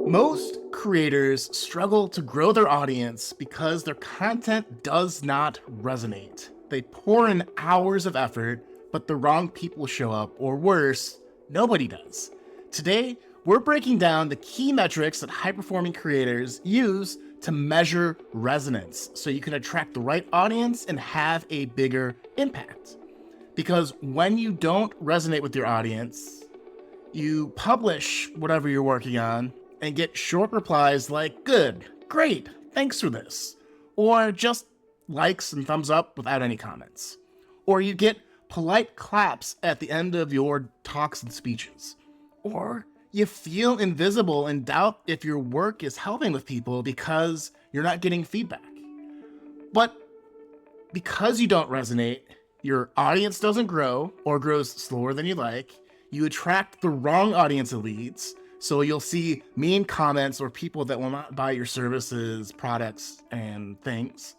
Most creators struggle to grow their audience because their content does not resonate. They pour in hours of effort, but the wrong people show up, or worse, nobody does. Today, we're breaking down the key metrics that high-performing creators use to measure resonance so you can attract the right audience and have a bigger impact. Because when you don't resonate with your audience, you publish whatever you're working on and get short replies like, good, great, thanks for this. Or just likes and thumbs up without any comments. Or you get polite claps at the end of your talks and speeches. Or you feel invisible and doubt if your work is helping with people because you're not getting feedback. But because you don't resonate, your audience doesn't grow or grows slower than you like. You attract the wrong audience of leads. So you'll see mean comments or people that will not buy your services, products, and things.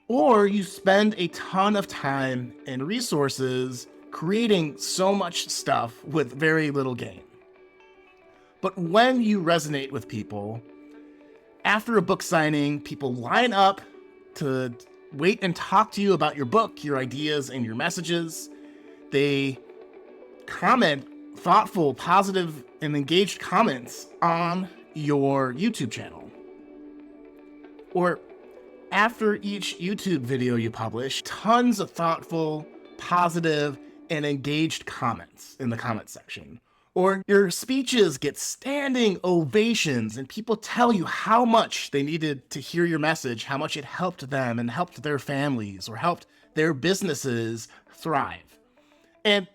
Or you spend a ton of time and resources creating so much stuff with very little gain. But when you resonate with people, after a book signing, people line up to wait and talk to you about your book, your ideas, and your messages. They comment thoughtful, positive, and engaged comments on your YouTube channel. Or after each YouTube video you publish, tons of thoughtful, positive, and engaged comments in the comment section. Or your speeches get standing ovations and people tell you how much they needed to hear your message, how much it helped them and helped their families or helped their businesses thrive. And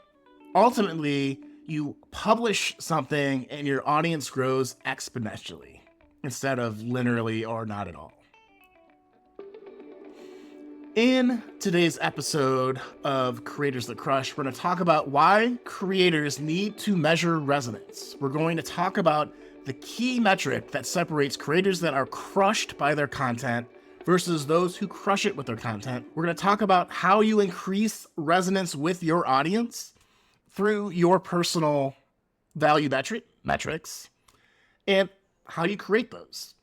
ultimately, you publish something and your audience grows exponentially instead of linearly or not at all. In today's episode of Creators That Crush, we're going to talk about why creators need to measure resonance. We're going to talk about the key metric that separates creators that are crushed by their content versus those who crush it with their content. We're going to talk about how you increase resonance with your audience through your personal value metrics and how you create those.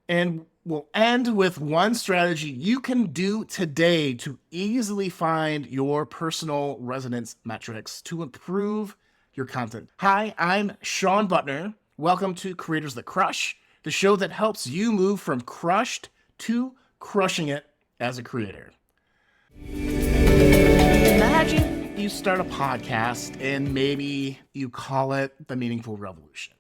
And we'll end with one strategy you can do today to easily find your personal resonance metrics to improve your content. Hi, I'm Sean Butner. Welcome to Creators That Crush, the show that helps you move from crushed to crushing it as a creator. Imagine you start a podcast and maybe you call it The Meaningful Revolution.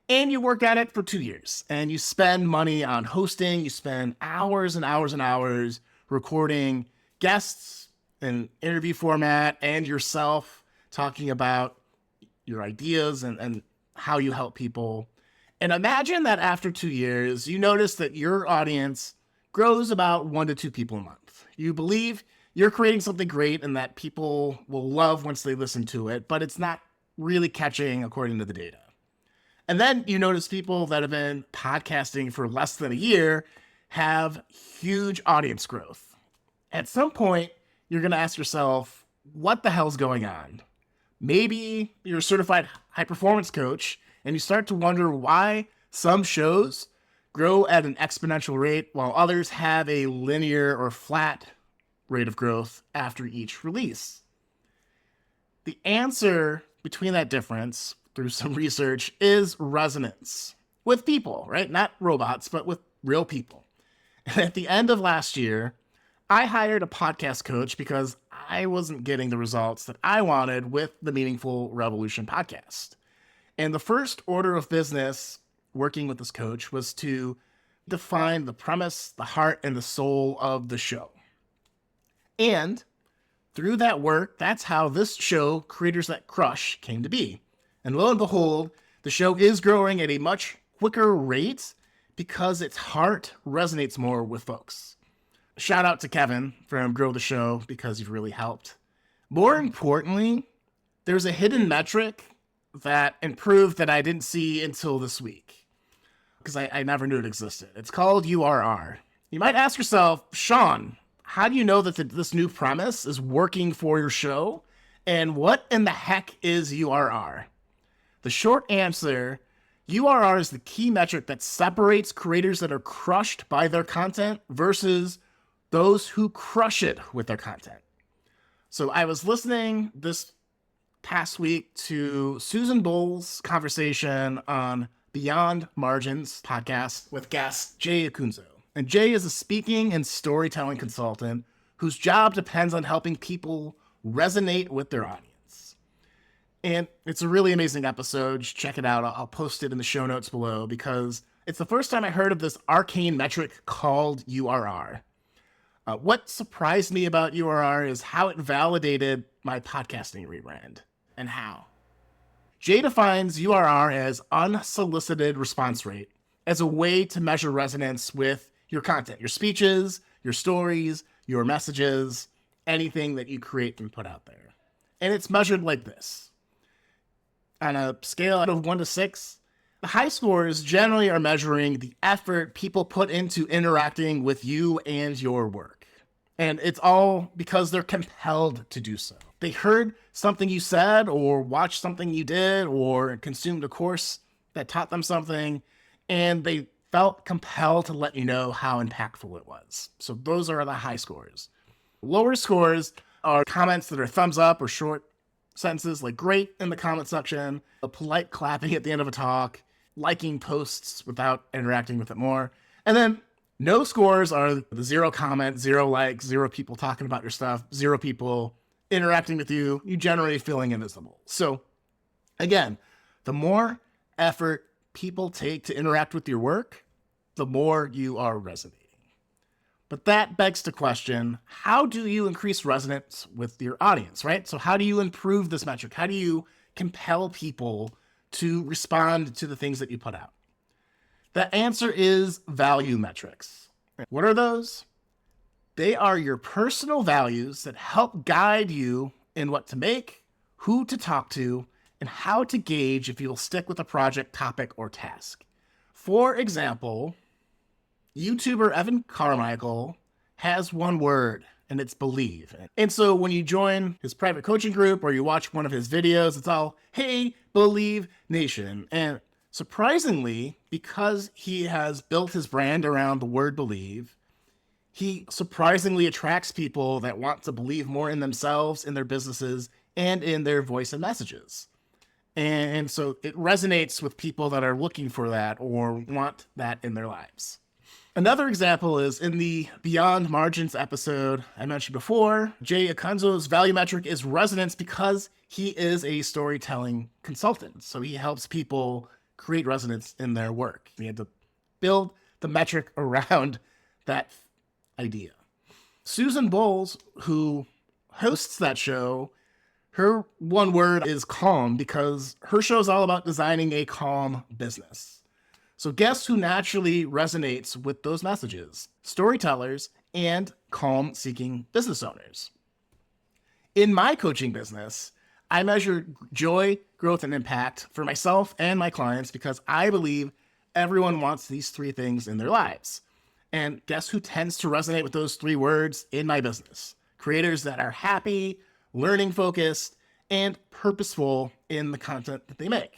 And you work at it for 2 years and you spend money on hosting, you spend hours and hours and hours recording guests in interview format and yourself talking about your ideas and how you help people. And imagine that after 2 years, you notice that your audience grows about 1 to 2 people a month. You believe you're creating something great and that people will love once they listen to it, but it's not really catching according to the data. And then you notice people that have been podcasting for less than a year have huge audience growth. At some point, you're going to ask yourself, what the hell's going on? Maybe you're a certified high-performance coach and you start to wonder why some shows grow at an exponential rate while others have a linear or flat rate of growth after each release. The answer between that difference through some research is resonance with people, right? Not robots, but with real people. And at the end of last year, I hired a podcast coach because I wasn't getting the results that I wanted with the Meaningful Revolution podcast. And the first order of business working with this coach was to define the premise, the heart, and the soul of the show. And through that work, that's how this show, Creators That Crush, came to be. And lo and behold, the show is growing at a much quicker rate because its heart resonates more with folks. Shout out to Kevin from Grow the Show because you've really helped. More importantly, there's a hidden metric that improved that I didn't see until this week because I never knew it existed. It's called URR. You might ask yourself, Sean, how do you know that this new premise is working for your show? And what in the heck is URR? The short answer URR is the key metric that separates creators that are crushed by their content versus those who crush it with their content. So I was listening this past week to Susan Bull's conversation on Beyond Margins podcast with guest Jay Acunzo. And Jay is a speaking and storytelling consultant whose job depends on helping people resonate with their audience. And it's a really amazing episode. Just check it out. I'll post it in the show notes below because it's the first time I heard of this arcane metric called URR. What surprised me about URR is how it validated my podcasting rebrand. And how? Jay defines URR as unsolicited response rate as a way to measure resonance with your content, your speeches, your stories, your messages, anything that you create and put out there. And it's measured like this. On a scale out of 1 to 6, the high scores generally are measuring the effort people put into interacting with you and your work. And it's all because they're compelled to do so. They heard something you said or watched something you did or consumed a course that taught them something, and they felt compelled to let you know how impactful it was. So those are the high scores. Lower scores are comments that are thumbs up or short sentences like great in the comment section, a polite clapping at the end of a talk, liking posts without interacting with it more. And then no scores are the 0 comment, 0 likes, 0 people talking about your stuff, 0 people interacting with you, you generally feeling invisible. So again, the more effort people take to interact with your work, the more you are resonating. But that begs the question, how do you increase resonance with your audience, right? So how do you improve this metric? How do you compel people to respond to the things that you put out? The answer is value metrics. What are those? They are your personal values that help guide you in what to make, who to talk to, and how to gauge if you'll stick with a project, topic, or task. For example, YouTuber Evan Carmichael has one word, and it's believe. And so when you join his private coaching group or you watch one of his videos, it's all, hey, Believe Nation. And surprisingly, because he has built his brand around the word believe, he surprisingly attracts people that want to believe more in themselves, in their businesses, and in their voice and messages. And so it resonates with people that are looking for that or want that in their lives. Another example is in the Beyond Margins episode I mentioned before, Jay Acunzo's value metric is resonance because he is a storytelling consultant. So he helps people create resonance in their work. We had to build the metric around that idea. Susan Bowles, who hosts that show, her one word is calm because her show is all about designing a calm business. So guess who naturally resonates with those messages? Storytellers and calm-seeking business owners. In my coaching business, I measure joy, growth, and impact for myself and my clients because I believe everyone wants these 3 things in their lives. And guess who tends to resonate with those 3 words in my business? Creators that are happy, learning focused, and purposeful in the content that they make.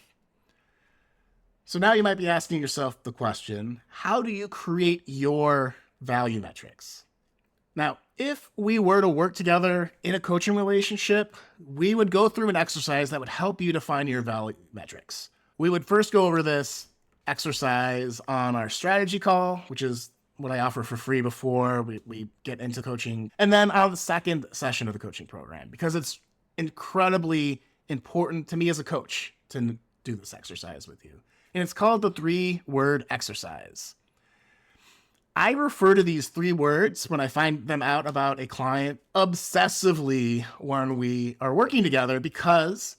So now you might be asking yourself the question, how do you create your value metrics? Now, if we were to work together in a coaching relationship, we would go through an exercise that would help you define your value metrics. We would first go over this exercise on our strategy call, which is what I offer for free before we get into coaching, and then on the second session of the coaching program, because it's incredibly important to me as a coach to do this exercise with you. And it's called the 3-word exercise. I refer to these 3 words when I find them out about a client obsessively when we are working together because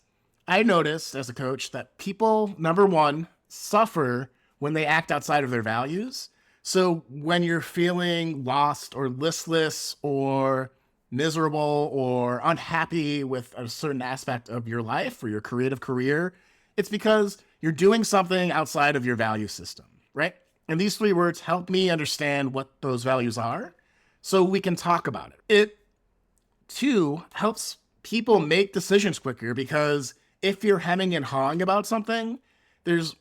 I noticed as a coach that people, number 1, suffer when they act outside of their values. So when you're feeling lost or listless or miserable or unhappy with a certain aspect of your life or your creative career, it's because you're doing something outside of your value system, right? And these 3 words help me understand what those values are so we can talk about it. It, too, helps people make decisions quicker because if you're hemming and hawing about something, there's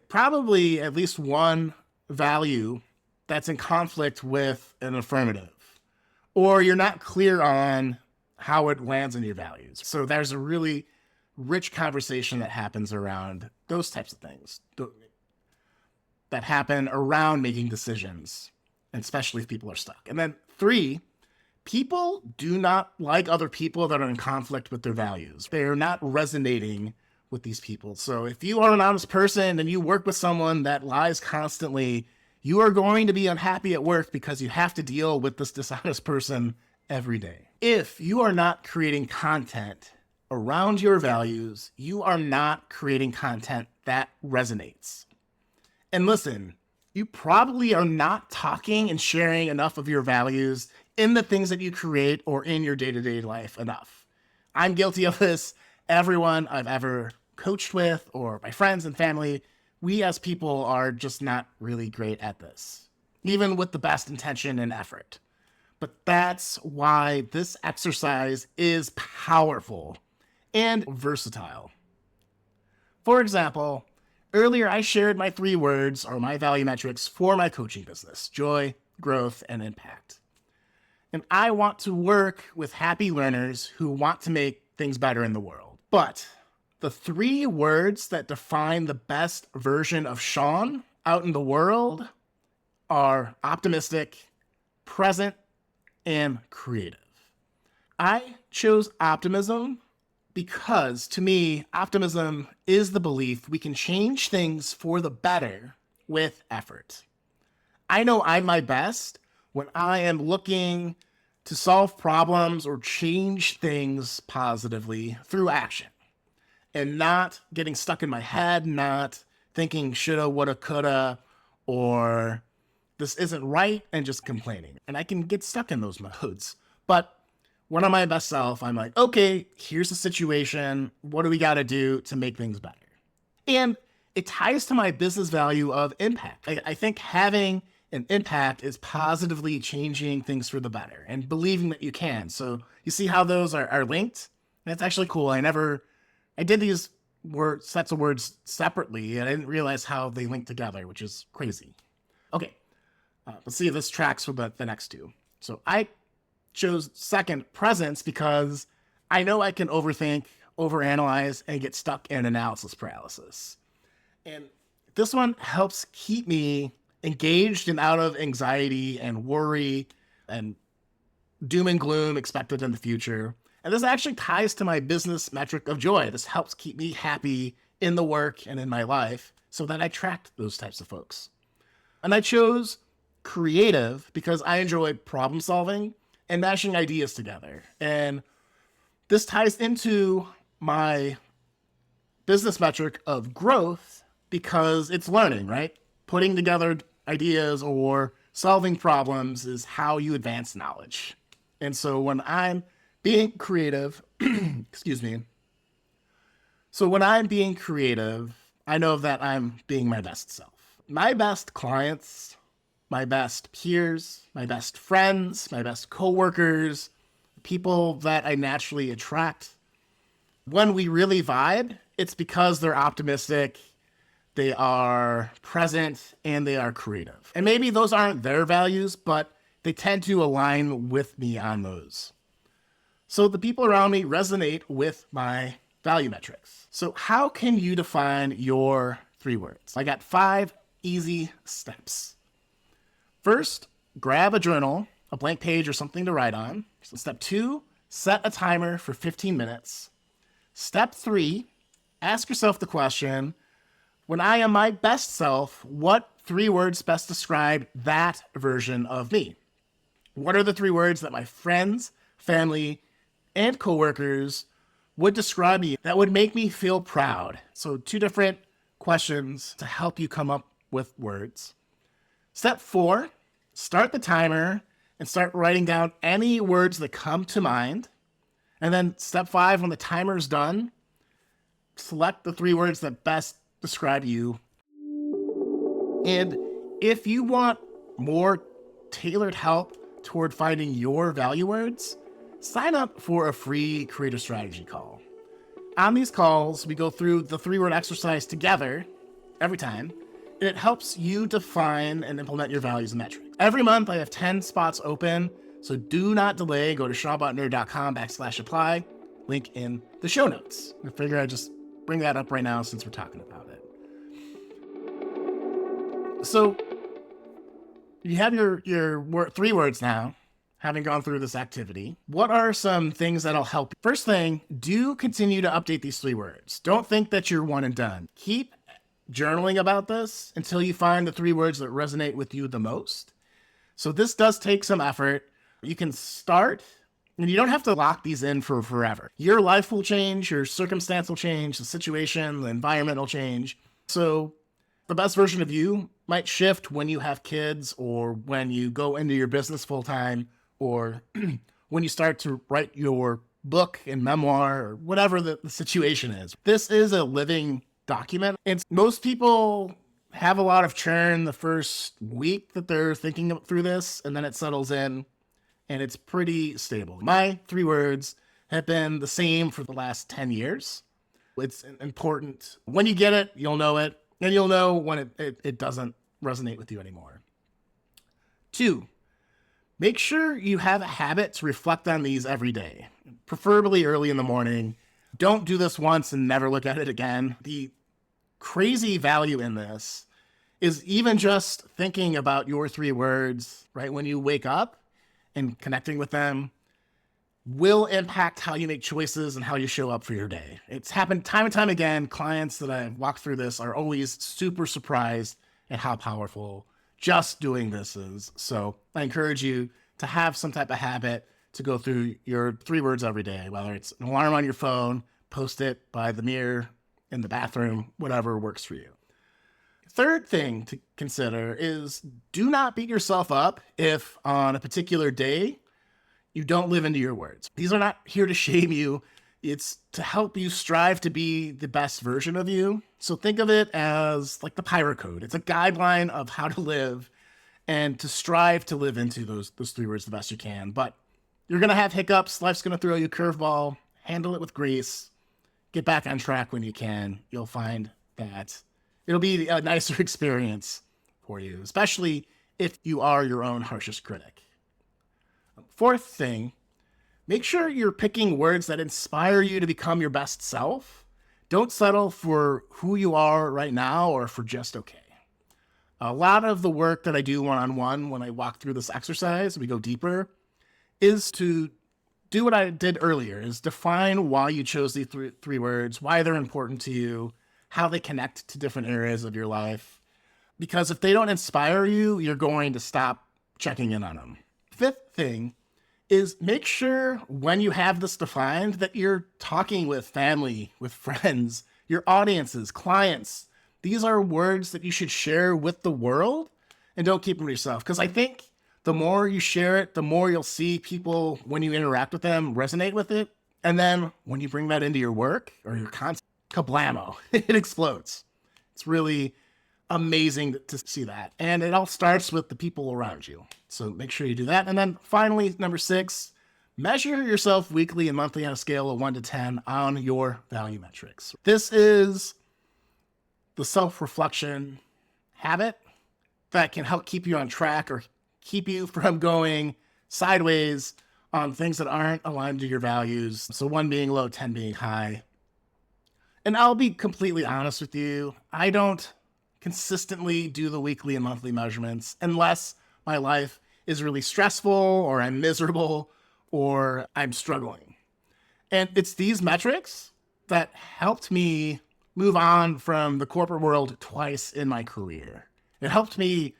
probably at least one value that's in conflict with an affirmative, or you're not clear on how it lands in your values. So there's a really rich conversation that happens around those types of things that happen around making decisions, and especially if people are stuck. And then 3, people do not like other people that are in conflict with their values. They are not resonating with these people. So if you are an honest person and you work with someone that lies constantly, you are going to be unhappy at work because you have to deal with this dishonest person every day. If you are not creating content around your values, you are not creating content that resonates. And listen, you probably are not talking and sharing enough of your values in the things that you create or in your day-to-day life enough. I'm guilty of this. Everyone I've ever coached with, or my friends and family, we as people are just not really great at this, even with the best intention and effort. But that's why this exercise is powerful and versatile. For example, earlier I shared my 3 words or my value metrics for my coaching business: joy, growth, and impact. And I want to work with happy learners who want to make things better in the world. But the 3 words that define the best version of Sean out in the world are optimistic, present, and creative. I chose optimism because, to me, optimism is the belief we can change things for the better with effort. I know I'm my best when I am looking to solve problems or change things positively through action, and not getting stuck in my head, not thinking shoulda, woulda, coulda, or this isn't right, and just complaining. And I can get stuck in those modes. But when I'm my best self, I'm like, okay, here's the situation. What do we got to do to make things better? And it ties to my business value of impact. I think having an impact is positively changing things for the better and believing that you can. So you see how those are linked? That's actually cool. I did these sets of words separately, and I didn't realize how they link together, which is crazy. Okay, let's see if this tracks with the next 2. So I chose second, presence, because I know I can overthink, overanalyze, and get stuck in analysis paralysis. And this one helps keep me engaged and out of anxiety and worry and doom and gloom expected in the future. And this actually ties to my business metric of joy. This helps keep me happy in the work and in my life so that I attract those types of folks. And I chose creative because I enjoy problem solving and mashing ideas together. And this ties into my business metric of growth because it's learning, right? Putting together ideas or solving problems is how you advance knowledge. And so when I'm being creative, excuse me. So when I'm being creative, I know that I'm being my best self. My best clients, my best peers, my best friends, my best coworkers, people that I naturally attract, when we really vibe, it's because they're optimistic, they are present, and they are creative. And maybe those aren't their values, but they tend to align with me on those. So the people around me resonate with my value metrics. So how can you define your 3 words? I got 5 easy steps. First, grab a journal, a blank page, or something to write on. So step 2, set a timer for 15 minutes. Step 3, ask yourself the question, when I am my best self, what 3 words best describe that version of me? What are the 3 words that my friends, family, and coworkers would describe me that would make me feel proud? So 2 different questions to help you come up with words. Step 4, start the timer and start writing down any words that come to mind. And then step 5, when the timer's done, select the 3 words that best describe you. And if you want more tailored help toward finding your value words, sign up for a free creative strategy call. On these calls, we go through the 3-word exercise together, every time. And it helps you define and implement your values and metrics. Every month I have 10 spots open, so do not delay. Go to SeanButner.com/apply. Link in the show notes. I figure I'd just bring that up right now since we're talking about it. So you have your 3 words now, having gone through this activity. What are some things that'll help? First thing, do continue to update these 3 words. Don't think that you're one and done. Keep journaling about this until you find the 3 words that resonate with you the most. So this does take some effort. You can start, and you don't have to lock these in for forever. Your life will change, your circumstance will change, the situation, the environment will change. So the best version of you might shift when you have kids, or when you go into your business full time, or when you start to write your book and memoir, or whatever the situation is. This is a living document. And most people have a lot of churn the first week that they're thinking through this, and then it settles in and it's pretty stable. My 3 words have been the same for the last 10 years. It's important. When you get it, you'll know it, and you'll know when it doesn't resonate with you anymore. 2, make sure you have a habit to reflect on these every day, preferably early in the morning. Don't do this once and never look at it again. The crazy value in this is even just thinking about your 3 words, right, when you wake up and connecting with them will impact how you make choices and how you show up for your day. It's happened time and time again. Clients that I've walked through this are always super surprised at how powerful just doing this is. So I encourage you to have some type of habit to go through your 3 words every day, whether it's an alarm on your phone, post it by the mirror, in the bathroom, whatever works for you. Third thing to consider is do not beat yourself up if on a particular day you don't live into your words. These are not here to shame you. It's to help you strive to be the best version of you. So think of it as like the Pirate Code. It's a guideline of how to live and to strive to live into those 3 words the best you can. But you're going to have hiccups. Life's going to throw you a curveball. Handle it with grace. Get back on track when you can. You'll find that it'll be a nicer experience for you, especially if you are your own harshest critic. 4th thing, make sure you're picking words that inspire you to become your best self. Don't settle for who you are right now or for just okay. A lot of the work that I do one-on-one when I walk through this exercise, we go deeper, is to do what I did earlier, is define why you chose these 3 words, why they're important to you, how they connect to different areas of your life. Because if they don't inspire you, you're going to stop checking in on them. 5th thing is make sure when you have this defined that you're talking with family, with friends, your audiences, clients. These are words that you should share with the world, and don't keep them to yourself. Because I think the more you share it, the more you'll see people, when you interact with them, resonate with it. And then when you bring that into your work or your content, kablamo, it explodes. It's really amazing to see that. And it all starts with the people around you. So make sure you do that. And then finally, number 6, measure yourself weekly and monthly on a scale of 1 to 10 on your value metrics. This is the self-reflection habit that can help keep you on track or keep you from going sideways on things that aren't aligned to your values. So 1 being low, 10 being high. And I'll be completely honest with you. I don't consistently do the weekly and monthly measurements unless my life is really stressful or I'm miserable or I'm struggling. And it's these metrics that helped me move on from the corporate world twice in my career. It helped me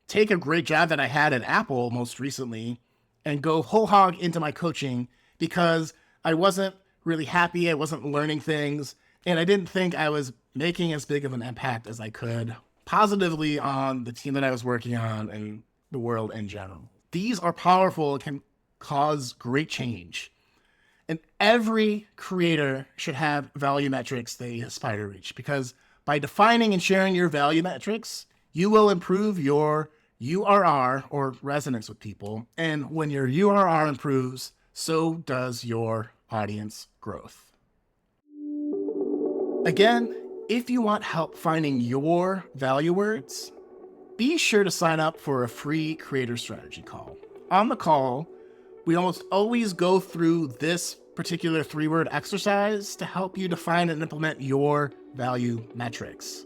take a great job that I had at Apple most recently and go whole hog into my coaching because I wasn't really happy. I wasn't learning things. And I didn't think I was making as big of an impact as I could positively on the team that I was working on and the world in general. These are powerful and can cause great change. And every creator should have value metrics they aspire to reach, because by defining and sharing your value metrics, you will improve your URR or resonance with people. And when your URR improves, so does your audience growth. Again, If you want help finding your value words, be sure to sign up for a free creator strategy call. On the call, we almost always go through this particular 3-word exercise to help you define and implement your value metrics.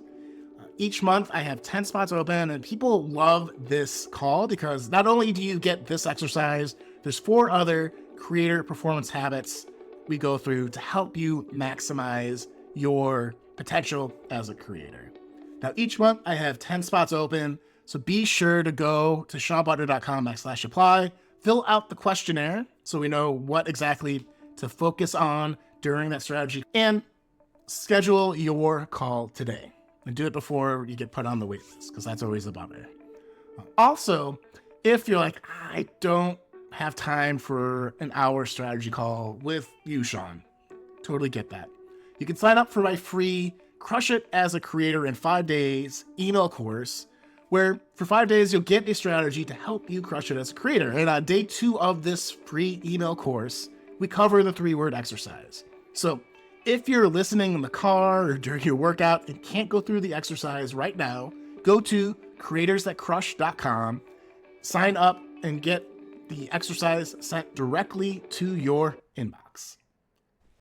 Each month I have 10 spots open, and people love this call because not only do you get this exercise, there's 4 other creator performance habits we go through to help you maximize your potential as a creator. Now, each month I have 10 spots open, so be sure to go to seanbutler.com/apply, fill out the questionnaire so we know what exactly to focus on during that strategy, and schedule your call today. And do it before you get put on the wait list, because that's always a bummer. Also, if you're like, I don't have time for an hour strategy call with you, Sean, totally get that. You can sign up for my free Crush It as a Creator in 5 Days email course, where for 5 days you'll get a strategy to help you crush it as a creator. And on day 2 of this free email course, we cover the 3-word exercise. So if you're listening in the car or during your workout and can't go through the exercise right now, go to creatorsthatcrush.com, sign up, and get the exercise sent directly to your inbox.